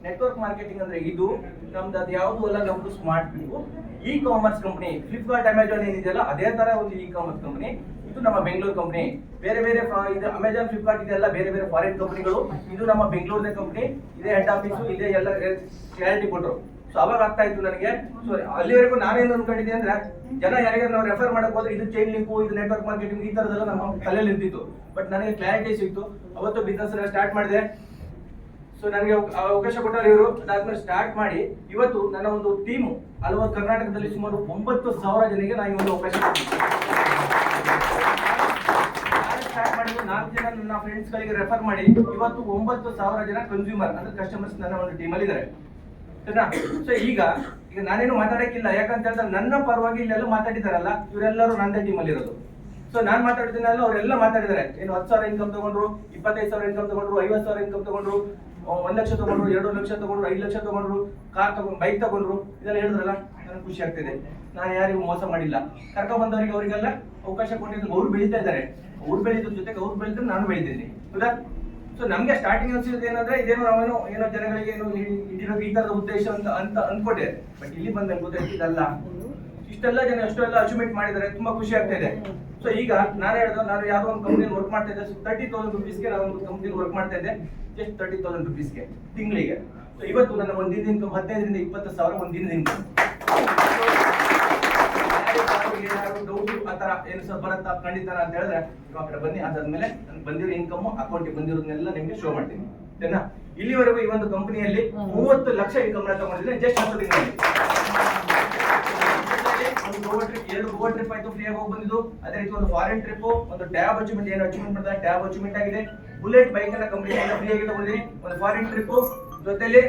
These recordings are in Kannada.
ನೆಟ್ವರ್ಕ್ ಮಾರ್ಕೆಟಿಂಗ್ ಅಂದ್ರೆ ಇದು ನಮ್ದು ಅದು ಯಾವುದು ಅಲ್ಲ, ನಮ್ದು smart E commerce company. Flipkart Amazon ಏನಿದೆಯಲ್ಲ ಅದೇ ತರ ಒಂದು ಇ ಕಾಮರ್ಸ್ ಕಂಪನಿ. ಇದು ನಮ್ಮ ಬೆಂಗಳೂರು ಕಂಪನಿ. ಬೇರೆ ಬೇರೆ ಇದು ಅಮೆಜಾನ್ ಫ್ಲಿಪ್ಕಾರ್ಟ್ ಇದೆಲ್ಲ ಬೇರೆ ಬೇರೆ ಫಾರಿನ್ ಕಂಪನಿಗಳು. ಇದು ನಮ್ಮ ಬೆಂಗಳೂರಿನ ಕಂಪನಿ. ಇದೇ ಹೆಡ್ ಆಫೀಸು, ಇದೇ ಎಲ್ಲ ಕ್ಲಾರಿಟಿ ಕೊಟ್ಟರು. ಸೊ ಅವಾಗ ಆಗ್ತಾ ಇತ್ತು ನನಗೆ. ಸೊ ಅಲ್ಲಿವರೆಗೂ ನಾನೇನು ಅನ್ಕೊಂಡಿದ್ದೆ ಅಂದ್ರೆ ಜನ ಯಾರಿಗಾರು ನಾವು ರೆಫರ್ ಮಾಡಕ್ ಹೋದ್ರೆ ಇದು ಚೈನ್ ಲಿಂಕು, ಇದು ನೆಟ್ವರ್ಕ್ ಮಾರ್ಕೆಟಿಂಗ್ ಈ ತರದೆಲ್ಲ ನಮ್ಮ ತಲೆಯಲ್ಲಿ ಇರ್ತಿತ್ತು. ಬಟ್ ನನಗೆ ಕ್ಲಾರಿಟಿ ಸಿಕ್ತು. ಅವತ್ತು ಬಿಸ್ನೆಸ್ ಸ್ಟಾರ್ಟ್ ಮಾಡಿದೆ. ಸೊ ನನಗೆ ಅವಕಾಶ ಕೊಟ್ಟರು ಇವರು. ಅದಾದ್ಮೇಲೆ ಸ್ಟಾರ್ಟ್ ಮಾಡಿ ಇವತ್ತು ನನ್ನ ಒಂದು ಟೀಮು ಹಲವಾರು ಕರ್ನಾಟಕದಲ್ಲಿ ಸುಮಾರು 9,000 ಜನರಿಗೆ ನಾನು ಈ ಒಂದು ಅವಕಾಶ ಕೊಟ್ಟಿದ್ದೆ. ಸ್ಟಾರ್ಟ್ ಮಾಡಿದ್ದು 4 ಜನ ನನ್ನ ಫ್ರೆಂಡ್ಸ್ ಗಳಿಗೆ ರೆಫರ್ ಮಾಡಿ ಇವತ್ತು 9,000 ಜನ ಕನ್ಸ್ಯೂಮರ್ ಅಂದ್ರೆ ಕಸ್ಟಮರ್ಸ್ ನನ್ನ ಒಂದು ಟೀಮ್ ಅಲ್ಲಿ ಇದ್ದಾರೆ. ಸೊ ಈಗ ನಾನೇನು ಮಾತಾಡಕ್ಕಿಲ್ಲ, ಯಾಕಂತ ಹೇಳಿದ್ರೆ ನನ್ನ ಪರವಾಗಿ ಇಲ್ಲೆಲ್ಲ ಮಾತಾಡಿದಾರಲ್ಲ ಇವರೆಲ್ಲರೂ ನನ್ನ ಟೀಮ್ ಅಲ್ಲಿ ಇರೋದು. ಸೊ ನಾನ್ ಮಾತಾಡ್ತೀನಲ್ಲ ಅವರೆಲ್ಲ ಮಾತಾಡಿದ್ದಾರೆ. ಏನು 10,000 ಇನ್ಕಮ್ ತಗೊಂಡ್ರು, 25,000 ಇನ್ಕಮ್ ತಗೊಂಡ್ರು, 50,000 ಇನ್ಕಮ್ ತಗೊಂಡ್ರು, 1 ಲಕ್ಷ ತಗೊಂಡ್ರು, 2 ಲಕ್ಷ ತಗೊಂಡ್ರು, 5 ಲಕ್ಷ ತಗೊಂಡ್ರು, ಕಾರ್ ತಗೊಂಡು ಬೈಕ್ ತಗೊಂಡ್ರು. ಇದೆಲ್ಲ ಹೇಳಿದ್ರಲ್ಲ ನನಗೆ ಖುಷಿ ಆಗ್ತಿದೆ. ನಾನು ಯಾರಿಗೂ ಮೋಸ ಮಾಡಿಲ್ಲ. ಕರ್ಕೊಂಡ್ ಬಂದವರಿಗೆ ಅವರಿಗೆಲ್ಲ ಅವಕಾಶ ಕೊಟ್ಟಿದ್ದು. ಅವ್ರು ಬೆಳೀತಾ ಇದ್ದಾರೆ. ಅವ್ರು ಬೆಳೀದ್ರ ಜೊತೆಗೆ ಅವ್ರು ಬೆಳೆದ್ರೆ ನಾನು ಬೆಳಿತೀನಿ. ಹೌದಾ? ಸೊ ನಮ್ಗೆ ಸ್ಟಾರ್ಟಿಂಗ್ ಅನ್ಸಿದ್ದು ಏನಂದ್ರೆ ಇದೇನೋ ನಾವೇನೋ ಏನೋ ಜನಗಳಿಗೆ ಏನು ಇಟ್ಟಿರೋ ಈ ತರದ ಉದ್ದೇಶ ಅಂತ ಅನ್ಕೊಂಡೆ. ಬಟ್ ಇಲ್ಲಿ ಬಂದ ಗೊತ್ತಾಯ್ತು ಇದಲ್ಲ. ಇಷ್ಟೆಲ್ಲ ಜನ ಎಷ್ಟೆಲ್ಲ ಅಚೀವ್ಮೆಂಟ್ ಮಾಡಿದ್ದಾರೆ. ತುಂಬಾ ಖುಷಿ ಆಗ್ತಾ ಇದೆ. ಸೊ ಈಗ ನಾನು ಹೇಳಿದ್ರು, ನಾನು ಯಾವ್ದೋ ಒಂದು ಕಂಪ್ನಿಯಲ್ಲಿ ವರ್ಕ್ ಮಾಡ್ತಾ ಇದ್ದೆ. 30,000 ರುಪೀಸ್ಗೆ ನಾನು ಒಂದು ಕಂಪ್ನಿಯಲ್ಲಿ ವರ್ಕ್ ಮಾಡ್ತಾ ಇದ್ದೆ. ಜಸ್ಟ್ 30,000 ರುಪೀಸ್ಗೆ ತಿಂಗಳಿಗೆ. ಸೊ ಇವತ್ತು ನನ್ನ ಒಂದಿನ ಇನ್ಕಮ್ 15,000 ರಿಂದ 20,000 ಒಂದಿನದ ಇನ್ಕಮ್. ಏನಾದ್ರು ಡೌಟ್ ಆತರ ಏನು ಸರ್ ಬರುತ್ತಾ ಖಂಡಿತ ಅಂತ ಹೇಳಿದ್ರೆ ನೀವು ಆ ಕಡೆ ಬನ್ನಿ. ಅದಾದ್ಮೇಲೆ ನನ್ಗೆ ಬಂದಿರೋ ಇನ್ಕಮ್ ಅಕೌಂಟಿಗೆ ಬಂದಿರೋದನ್ನೆಲ್ಲ ನಿಮ್ಗೆ ಶೋ ಮಾಡ್ತೀನಿ. ಸರಿನಾ? ಇಲ್ಲಿವರೆಗೂ ಈ ಒಂದು ಕಂಪನಿಯಲ್ಲಿ 30 ಲಕ್ಷ ಇನ್ಕಮ್ ನ ತಗೊಂಡಿದ್ದೀನಿ ಜಸ್ಟ್ 10 ದಿನದಲ್ಲಿ. ಒಂದು ಗೋವಾ ಟ್ರಿಪ್, 2 ಗೋವಾ ಟ್ರಿಪ್ ಆಯ್ತು, ಫ್ರೀ ಆಗಿ ಹೋಗಿ ಬಂದಿದ್ದು. ಅದೇ ರೀತಿ ಒಂದು ಫಾರಿನ್ ಟ್ರಿಪ್, ಒಂದು ಟ್ಯಾಬ್ ಅಚೀವ್ಮೆಂಟ್, ಏನು ಅಚೀವ್ಮೆಂಟ್ ಮಾಡಿದ್ರೆ ಟ್ಯಾಬ್ ಅಚೀವ್ಮೆಂಟ್ ಆಗಿದೆ. ಬುಲೆಟ್ ಬೈಕ್ ಅನ್ನ ಕಂಪನಿ ಫ್ರೀ ಆಗಿ ತಗೊಂಡಿದ್ದೀನಿ. ಒಂದು ಫಾರಿನ್ ಟ್ರಿಪ್ ಜೊತೆಲಿ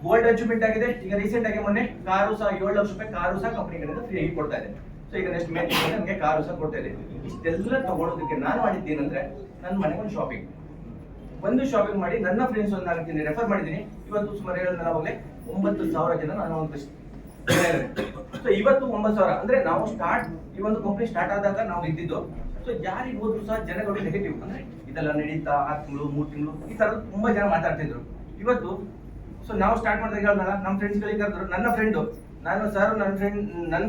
ಗೋಲ್ಡ್ ಅಚೀವ್ಮೆಂಟ್ ಆಗಿದೆ. ಈಗ ರೀಸೆಂಟ್ ಆಗಿ ಮೊನ್ನೆ ಕಾರು ಸಹ 7 ಲಕ್ಷ ರೂಪಾಯಿ ಕಾರು ಸಹ ಕಂಪನಿಗಳಿಂದ ಫ್ರೀ ಆಗಿ ಕೊಡ್ತಾ ಇದೆ. ಸೊ ಈಗ ನೆಕ್ಸ್ಟ್ ಮೇನ್ ನನಗೆ ಕಾರು ಸಹ ಕೊಡ್ತಾ ಇದೆ. ಇಷ್ಟೆಲ್ಲ ತಗೊಳ್ಳೋದಕ್ಕೆ ನಾನು ಮಾಡಿದ್ದೇನಂದ್ರೆ ನನ್ನ ಮನೆಗೆ ಒಂದು ಶಾಪಿಂಗ್ ಮಾಡಿ ನನ್ನ ಫ್ರೆಂಡ್ಸ್ ಒಂದು 4 ಜನ ರೆಫರ್ ಮಾಡಿದ್ದೀನಿ. ಇವತ್ತು ಸುಮಾರು ಹೇಳಿದ್ನಲ್ಲ 9,000 ಜನ ನಾನು ಒಂದು ಸೊ ಇವತ್ತು 9,000 ಅಂದ್ರೆ ನಾವು ಈ ಒಂದು ಕಂಪನಿ ಸ್ಟಾರ್ಟ್ ಆದಾಗ ನಾವು ಇದ್ದಿದ್ದು. ಸೊ ಯಾರಿಗೆ ಹೋದ್ರು ಸಹ ಜನಗಳು ನೆಗೆಟಿವ್ ಅಂದ್ರೆ ಇದೆಲ್ಲ ನಡೀತಾ 6 ತಿಂಗಳು 3 ತಿಂಗಳು ಈ ತರ ತುಂಬಾ ಜನ ಮಾತಾಡ್ತಿದ್ರು. ಇವತ್ತು ಸೊ ನಾವು ಸ್ಟಾರ್ಟ್ ಮಾಡಿದಾಗ ಹೇಳಿದಾಗ ನಮ್ಮ ಫ್ರೆಂಡ್ಸ್ ಗಳಿಗೆ ಕರೆದ್ರು. ನನ್ನ ಫ್ರೆಂಡ್ ನಾನು ಸರ್ ನನ್ನ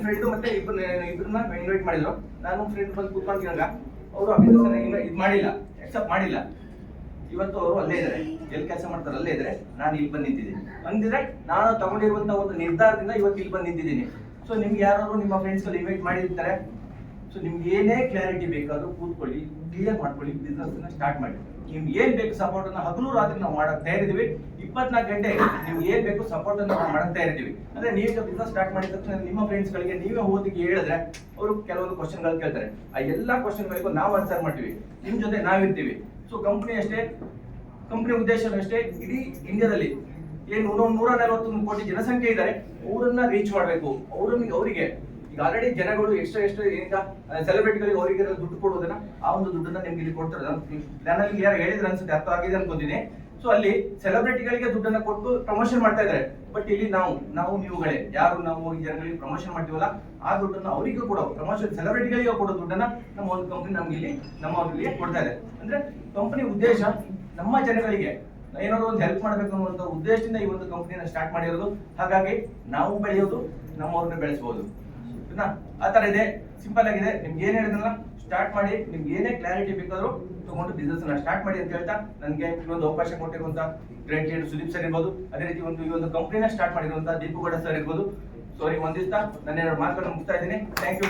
ಫ್ರೆಂಡ್ ಮತ್ತೆ ಇಬ್ಬರನ್ನ ಇನ್ವೈಟ್ ಮಾಡಿದ್ರು. ನಾನು ಫ್ರೆಂಡ್ ಬಂದು ಕೂತ್ಕೊಂಡಿದ್ದಾಗ ಅವರು ಆ ಬಿಸ್ನೆಸ್ ಇದು ಮಾಡಿಲ್ಲ, ಎಕ್ಸೆಪ್ಟ್ ಮಾಡಿಲ್ಲ. ಇವತ್ತು ಅವರು ಅಲ್ಲೇ ಇದ್ದಾರೆ, ಎಲ್ಲಿ ಕೆಲಸ ಮಾಡ್ತಾರೆ ಅಲ್ಲೇ ಇದ್ರೆ, ನಾನು ಇಲ್ಲಿ ಬಂದು ನಿಂತಿದ್ದೀನಿ. ಅಂದ್ರೆ ನಾನು ತಗೊಂಡಿರುವಂತ ಒಂದು ನಿರ್ಧಾರದಿಂದ ಇವತ್ತು ಇಲ್ಲಿ ಬಂದು ನಿಂತಿದ್ದೀನಿ. ಸೊ ನಿಮ್ಗೆ ಯಾರು ನಿಮ್ಮ ಫ್ರೆಂಡ್ಸ್ ಗಳು ಇನ್ವೈಟ್ ಮಾಡಿರ್ತಾರೆ. ಸೊ ನಿಮ್ಗೆ ಏನೇ ಕ್ಲಾರಿಟಿ ಬೇಕಾದ್ರೂ ಕೂತ್ಕೊಳ್ಳಿ, ಕ್ಲಿಯರ್ ಮಾಡ್ಕೊಳ್ಳಿ, ಬಿಸ್ನೆಸ್ ಸ್ಟಾರ್ಟ್ ಮಾಡಿ. ನಿಮ್ಗೆ ಏನ್ ಬೇಕು ಸಪೋರ್ಟ್ ಅನ್ನ ಹಗಲು ರಾತ್ರಿ ನಾವು ಮಾಡಕ್ ತಯಾರಿದೀವಿ. 24 ಗಂಟೆ ನಿಮ್ಗೆ ಏನ್ ಬೇಕು ಸಪೋರ್ಟ್ ಅನ್ನ ನಾವು ಮಾಡಕ್ ತಯಾರಿದೀವಿ. ಅಂದ್ರೆ ನೀವು ಬಿಸ್ನೆಸ್ ಸ್ಟಾರ್ಟ್ ಮಾಡಿದ ತಕ್ಷಣ ನಿಮ್ಮ ಫ್ರೆಂಡ್ಸ್ ಗಳಿಗೆ ನೀವೇ ಓದಿಗೆ ಹೇಳಿದ್ರೆ ಅವರು ಕೆಲವೊಂದು ಕ್ವಶನ್ ಗಳು ಕೇಳ್ತಾರೆ. ಆ ಎಲ್ಲಾ ಕ್ವಶನ್ ಗಳಿಗೂ ನಾವು ಆನ್ಸರ್ ಮಾಡ್ತೀವಿ. ನಿಮ್ ಜೊತೆ ನಾವಿರ್ತೀವಿ. ಸೊ ಕಂಪನಿ ಉದ್ದೇಶ ಅಷ್ಟೇ, ಇಡೀ ಇಂಡಿಯಾದಲ್ಲಿ ಏನು 141 ಕೋಟಿ ಜನಸಂಖ್ಯೆ ಇದ್ದಾರೆ, ಅವರನ್ನ ರೀಚ್ ಮಾಡಬೇಕು. ಅವರಿಗೆ ಈಗ ಆಲ್ರೆಡಿ ಜನಗಳು ಎಷ್ಟು ಈಗ ಸೆಲೆಬ್ರಿಟಿಗಳಿಗೆ ಅವರಿಗೆ ದುಡ್ಡು ಕೊಡೋದನ್ನ ಆ ಒಂದು ದುಡ್ಡನ್ನ ನಿಮ್ಗೆ ಇಲ್ಲಿ ಕೊಡ್ತಾರೆ. ನಾನು ಯಾರು ಹೇಳಿದ್ರೆ ಅನ್ಸುತ್ತೆ, ಅರ್ಥ ಆಗಿದೆ ಅನ್ಕೋತೀನಿ. ಸೊ ಅಲ್ಲಿ ಸೆಲೆಬ್ರಿಟಿಗಳಿಗೆ ದುಡ್ಡನ್ನ ಕೊಟ್ಟು ಪ್ರಮೋಷನ್ ಮಾಡ್ತಾ ಇದ್ದಾರೆ. ಬಟ್ ಇಲ್ಲಿ ನಾವು ನೀವುಗಳೇ ಯಾರು ನಾವು ಹೋಗಿ ಜನಗಳಿಗೆ ಪ್ರಮೋಷನ್ ಮಾಡ್ತೀವಲ್ಲ ಆ ದುಡ್ಡನ್ನ ಅವರಿಗೂ ಕೊಡೋ ಪ್ರಮೋಷನ್ ಸೆಲೆಬ್ರಿಟಿಗಳಿಗೆ ಕೊಡೋ ದುಡ್ಡನ್ನ ನಮ್ಮ ಒಂದು ಕಂಪನಿ ನಮ್ಗೆ ಇಲ್ಲಿ ಕೊಡ್ತಾ ಇದೆ. ಅಂದ್ರೆ ಕಂಪನಿ ಉದ್ದೇಶ ನಮ್ಮ ಜನಗಳಿಗೆ ಏನಾದ್ರು ಒಂದು ಹೆಲ್ಪ್ ಮಾಡ್ಬೇಕು ಅನ್ನುವಂತ ಉದ್ದೇಶದಿಂದ ಈ ಒಂದು ಕಂಪನಿನ ಸ್ಟಾರ್ಟ್ ಮಾಡಿರೋದು. ಹಾಗಾಗಿ ನಾವು ಬೆಳೆಯೋದು, ನಮ್ಮವ್ರನ್ನ ಬೆಳೆಸಬಹುದು. ಆ ತರ ಇದೆ, ಸಿಂಪಲ್ ಆಗಿದೆ. ನಿಮ್ಗೆ ಏನ್ ಹೇಳಿದ್ರಲ್ಲ ಸ್ಟಾರ್ಟ್ ಮಾಡಿ. ನಿಮ್ಗೆ ಏನೇ ಕ್ಲಾರಿಟಿ ಬೇಕಾದ್ರೂ ತಗೊಂಡು ಬಿಸ್ನೆಸ್ ನ ಸ್ಟಾರ್ಟ್ ಮಾಡಿ ಅಂತ ಹೇಳ್ತಾ ನನಗೆ ಒಂದು ಅವಕಾಶ ಕೊಟ್ಟಿರುವಂತ ಗ್ರೇಟ್ ಲೀಡರ್ ಸುದೀಪ್ ಸರ್ ಇರ್ಬೋದು, ಅದೇ ರೀತಿ ಈ ಒಂದು ಕಂಪನಿನ ಸ್ಟಾರ್ಟ್ ಮಾಡಿರುವಂತ ದೀಪುಗೌಡ ಸರ್ ಇರ್ಬೋದು. ಸೊ ಒಂದಿವ್ಸ ನನ್ನ 2 ಮಾತುಗಳನ್ನು ಮುಗಿಸ್ತಾ ಇದ್ದೀನಿ. Thank you.